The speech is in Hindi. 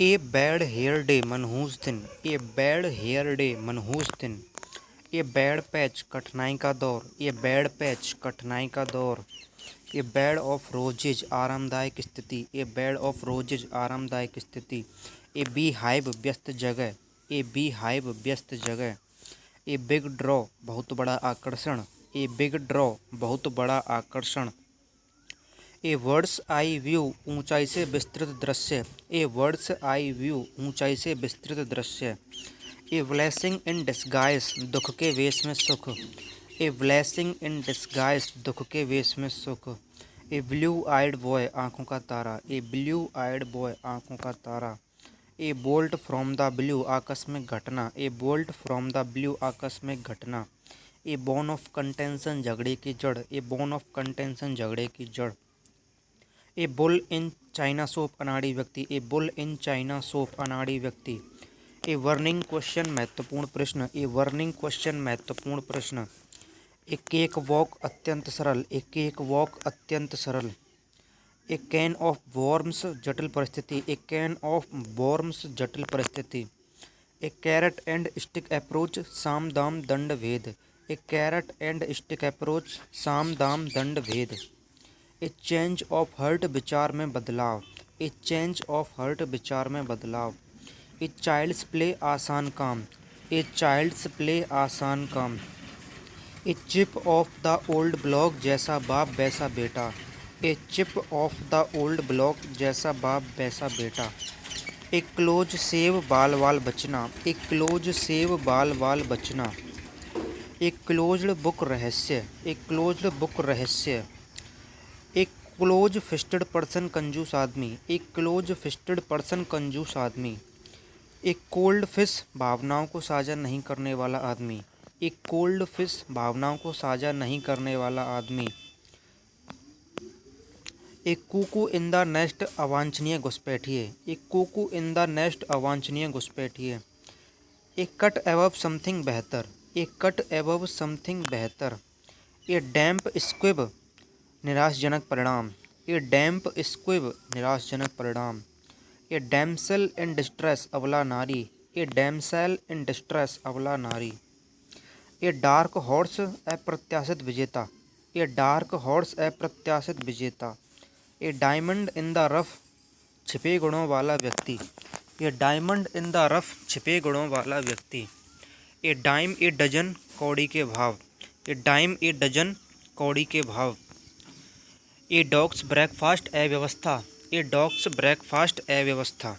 ए बैड हेयर डे मनहूस दिन, ए बैड हेयर डे मनहूस दिन। ए बैड पैच कठिनाई का दौर, ए बैड पैच कठिनाई का दौर। ए बेड ऑफ रोजेज आरामदायक स्थिति, ए बेड ऑफ रोजेज आरामदायक स्थिति। ए बी हाइव व्यस्त जगह, ए बी हाइव व्यस्त जगह। ए बिग ड्रॉ बहुत बड़ा आकर्षण, ए बिग ड्रॉ बहुत बड़ा आकर्षण। ए वर्ड्स आई व्यू ऊंचाई से विस्तृत दृश्य, ए वर्ड्स आई व्यू ऊंचाई से विस्तृत दृश्य। ए ब्लेसिंग इन डिस्गाइज दुख के वेश में सुख, ए ब्लेसिंग इन डिस्गाइज दुख के वेश में सुख। ए ब्लू आइड बॉय आँखों का तारा, ए ब्लू आइड बॉय आँखों का तारा। A bolt from the blue आकस्मिक घटना, a bolt from the blue आकस्मिक घटना। ए बोन ऑफ कंटेंशन झगड़े की जड़, ए बोन ऑफ कंटेंशन झगड़े की जड़। ए बुल इन चाइना सोप अनाड़ी व्यक्ति, ए बुल इन चाइना सोप अनाड़ी व्यक्ति। ए वर्निंग क्वेश्चन महत्वपूर्ण प्रश्न, ए वर्निंग क्वेश्चन महत्वपूर्ण प्रश्न। ए केक वॉक अत्यंत सरल, ए केक वॉक अत्यंत सरल। ए कैन ऑफ वॉर्म्स जटिल परिस्थिति, ए कैन ऑफ वॉर्म्स जटिल परिस्थिति। ए कैरेट एंड स्टिक अप्रोच साम दाम दंड भेद, ए कैरेट एंड स्टिक अप्रोच साम दाम दंड भेद। ए चेंज ऑफ हर्ट विचार में बदलाव, ए चेंज ऑफ हर्ट विचार में बदलाव। ए चाइल्ड्स प्ले आसान काम, ए चाइल्ड्स प्ले आसान काम। A chip off the old block जैसा बाप वैसा बेटा, a chip off the old block जैसा बाप वैसा बेटा। ए क्लोज सेव बाल वाल बचना, ए क्लोज सेव बाल वाल बचना। ए क्लोज्ड बुक रहस्य, ए क्लोज्ड बुक रहस्य। एक क्लोज फिस्टेड पर्सन कंजूस आदमी, एक क्लोज फिस्टेड पर्सन कंजूस आदमी। एक कोल्ड फिश भावनाओं को साझा नहीं करने वाला आदमी, एक कोल्ड फिश भावनाओं को साझा नहीं करने वाला आदमी। एक कुकू इन द नेस्ट अवांछनीय घुसपैठिए, एक कुकू इन द नेस्ट अवांछनीय घुसपैठिए। एक कट एबव समथिंग बेहतर, एक कट एबव समथिंग बेहतर। ए डैम्प स्क्विब निराशजनक परिणाम, ए डैम्प स्क्विब निराशजनक परिणाम। ए डैमसेल इन डिस्ट्रेस अबला नारी, ए डैमसेल इन डिस्ट्रेस अबला नारी। ए डार्क हॉर्स अप्रत्याशित विजेता, ए डार्क हॉर्स अप्रत्याशित विजेता। ए डायमंड इन द रफ छिपे गुणों वाला व्यक्ति, ए डायमंड इन द रफ छिपे गुणों वाला व्यक्ति। ए डाइम ए डजन कौड़ी के भाव, ए डाइम ए डजन कौड़ी के भाव। ए डॉग्स ब्रेकफास्ट अव्यवस्था, ए डॉग्स ब्रेकफास्ट अव्यवस्था।